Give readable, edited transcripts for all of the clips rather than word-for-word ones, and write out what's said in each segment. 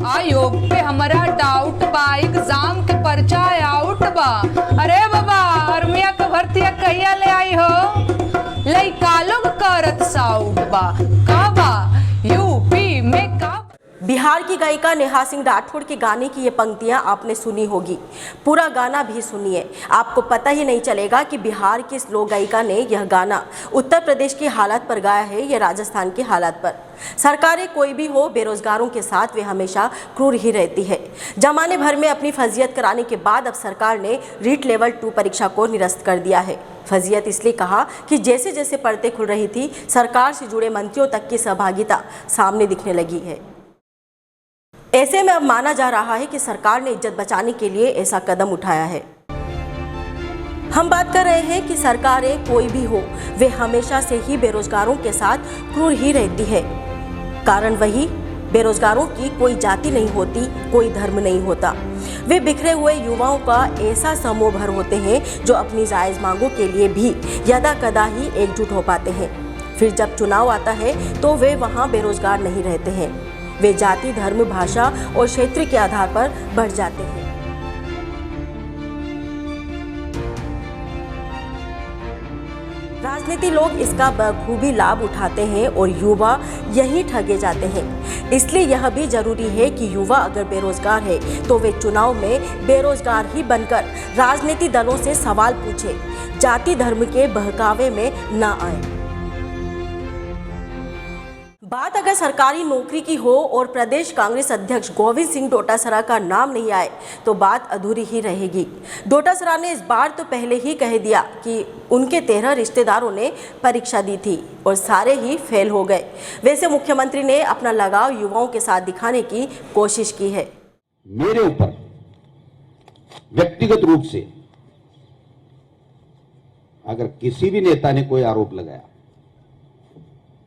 आयोग पे हमारा डाउट बा, एग्जाम के पर्चा आउट बा। अरे बाबा आर्मिया के भर्तिया कहिया ले आई हो? लइका लोग करत साउट बा का बा यूपी में का। बिहार की गायिका नेहा सिंह राठौड़ के गाने की ये पंक्तियां आपने सुनी होगी, पूरा गाना भी सुनिए, आपको पता ही नहीं चलेगा कि बिहार की लोक गायिका ने यह गाना उत्तर प्रदेश की हालत पर गाया है या राजस्थान की हालत पर। सरकारें कोई भी हो, बेरोजगारों के साथ वे हमेशा क्रूर ही रहती है। जमाने भर में अपनी फजीयत कराने के बाद अब सरकार ने रीट लेवल 2 परीक्षा को निरस्त कर दिया है। फजीयत इसलिए कहा कि जैसे जैसे परतें खुल रही थी, सरकार से जुड़े मंत्रियों तक की सहभागिता सामने दिखने लगी है। ऐसे में अब माना जा रहा है कि सरकार ने इज्जत बचाने के लिए ऐसा कदम उठाया है। हम बात कर रहे हैं कि सरकारें कोई भी हो, वे हमेशा से ही बेरोजगारों के साथ क्रूर ही रहती है। कारण वही, बेरोजगारों की कोई जाति नहीं होती, कोई धर्म नहीं होता। वे बिखरे हुए युवाओं का ऐसा समूह भर होते हैं जो अपनी जायज़ मांगों के लिए भी यदा कदा ही एकजुट हो पाते हैं। फिर जब चुनाव आता है तो वे वहाँ बेरोजगार नहीं रहते हैं, वे जाति, धर्म, भाषा और क्षेत्र के आधार पर बढ़ जाते हैं। राजनीति लोग इसका बखूबी लाभ उठाते हैं और युवा यही ठगे जाते हैं। इसलिए यह भी जरूरी है कि युवा अगर बेरोजगार है तो वे चुनाव में बेरोजगार ही बनकर राजनीतिक दलों से सवाल पूछे, जाति धर्म के बहकावे में न आए। बात अगर सरकारी नौकरी की हो और प्रदेश कांग्रेस अध्यक्ष गोविंद सिंह डोटासरा का नाम नहीं आए तो बात अधूरी ही रहेगी। डोटासरा ने इस बार तो पहले ही कह दिया कि उनके 13 रिश्तेदारों ने परीक्षा दी थी और सारे ही फेल हो गए। वैसे मुख्यमंत्री ने अपना लगाव युवाओं के साथ दिखाने की कोशिश की है। मेरे ऊपर व्यक्तिगत रूप से अगर किसी भी नेता ने कोई आरोप लगाया,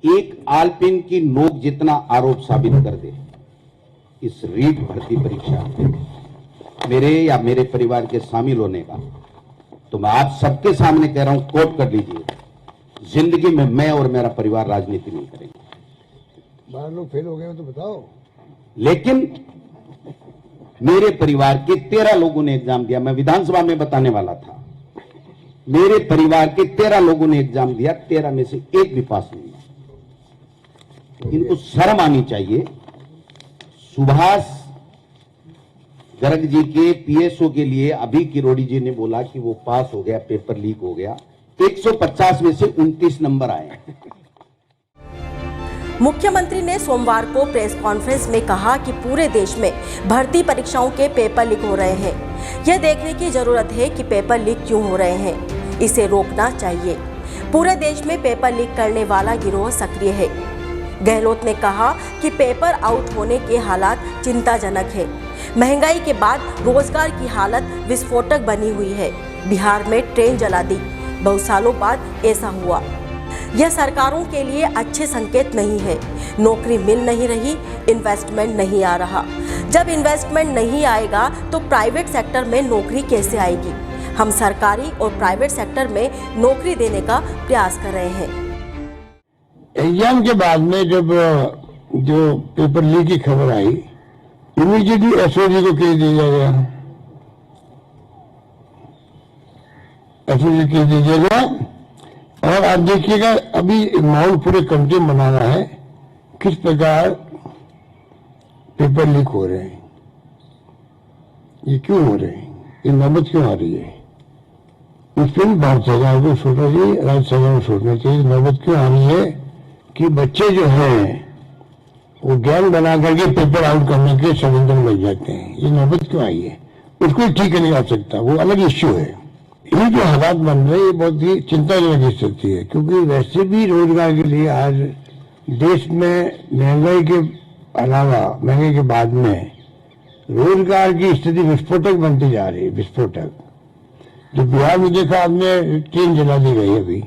एक आलपिन की नोक जितना आरोप साबित कर दे इस रीट भर्ती परीक्षा में मेरे या मेरे परिवार के शामिल होने का, तो मैं आप सबके सामने कह रहा हूं, कोट कर लीजिए, जिंदगी में मैं और मेरा परिवार राजनीति नहीं करेंगे। 12 लोग फेल हो गए तो बताओ। लेकिन मेरे परिवार के 13 लोगों ने एग्जाम दिया, मैं विधानसभा में बताने वाला था। मेरे परिवार के 13 लोगों ने एग्जाम दिया, 13 में से एक भी पास नहीं। इनको शर्म आनी चाहिए। सुभाष गर्ग जी के पीएसओ के लिए अभी किरोड़ी जी ने बोला कि वो पास हो गया, पेपर लीक हो गया, 150 में से 29 नंबर आए। मुख्यमंत्री ने सोमवार को प्रेस कॉन्फ्रेंस में कहा कि पूरे देश में भर्ती परीक्षाओं के पेपर लीक हो रहे हैं। यह देखने की जरूरत है कि पेपर लीक क्यों हो रहे हैं, इसे रोकना चाहिए। पूरे देश में पेपर लीक करने वाला गिरोह सक्रिय है। गहलोत ने कहा कि पेपर आउट होने के हालात चिंताजनक है। महंगाई के बाद रोजगार की हालत विस्फोटक बनी हुई है। बिहार में ट्रेन जला दी, बहुत सालों बाद ऐसा हुआ। यह सरकारों के लिए अच्छे संकेत नहीं है। नौकरी मिल नहीं रही, इन्वेस्टमेंट नहीं आ रहा। जब इन्वेस्टमेंट नहीं आएगा तो प्राइवेट सेक्टर में नौकरी कैसे आएगी? हम सरकारी और प्राइवेट सेक्टर में नौकरी देने का प्रयास कर रहे हैं। एग्जाम के बाद में जब जो पेपर लीक की खबर आई, इमीडिएटली एसओजी को केस दिया गया, एसओजी केस दिया गया। और आप देखिएगा अभी माहौल पूरे कंट्री में बना रहा है, किस प्रकार पेपर लीक हो रहे हैं, ये क्यों हो रहे हैं, ये नौबत क्यों आ रही है। इस पर भारत सरकार को सोचना चाहिए, राज्य सरकार को सोचना चाहिए, नौबत क्यों आ रही है कि बच्चे जो हैं वो ज्ञान बना करके पेपर आउट करने के षड्यंत्र में लग जाते हैं। ये नौबत क्यों आई है, उसको ठीक नहीं आ सकता, वो अलग इश्यू है। ये जो हालात बन रहे हैं ये बहुत ही चिंताजनक स्थिति है, क्योंकि वैसे भी रोजगार के लिए आज देश में महंगाई के अलावा, महंगाई के बाद में रोजगार की स्थिति विस्फोटक बनती जा रही है, विस्फोटक। जो बिहार में देखा आपने, ट्रेन जला दी गई अभी,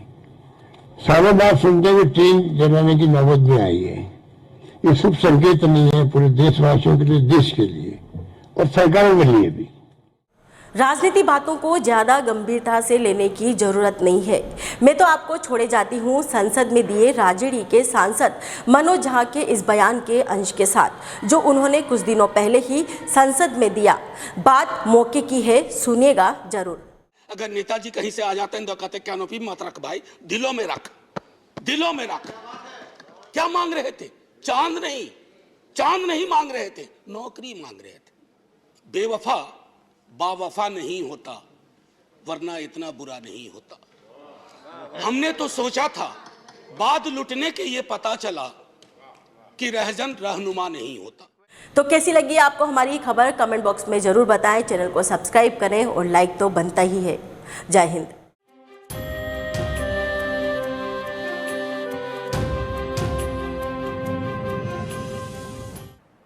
सालों बाद सुनते हुए ट्रेन जलाने की नौबत भी आई है। ये शुभ संकेत नहीं है पूरे देशवासियों के लिए, देश के लिए और सरकारों के लिए भी। राजनीति बातों को ज़्यादा गंभीरता से लेने की जरूरत नहीं है। मैं तो आपको छोड़े जाती हूँ संसद में दिए राजड़ी के सांसद मनोज झा के इस बयान के अंश के साथ, जो उन्होंने कुछ दिनों पहले ही संसद में दिया। बात मौके की है, सुनिएगा जरूर। अगर नेताजी कहीं से आ जाते हैं तो कहते कैनोपी मत रख भाई, दिलों में रख, दिलों में रख। क्या मांग रहे थे? चांद नहीं मांग रहे थे, नौकरी मांग रहे थे। बेवफा बावफा नहीं होता, वरना इतना बुरा नहीं होता। हमने तो सोचा था, बाद लुटने के ये पता चला कि रहजन रहनुमा नहीं होता। तो कैसी लगी आपको हमारी खबर? कमेंट बॉक्स में जरूर बताएं। चैनल को सब्सक्राइब करें और लाइक तो बनता ही है। जय हिंद।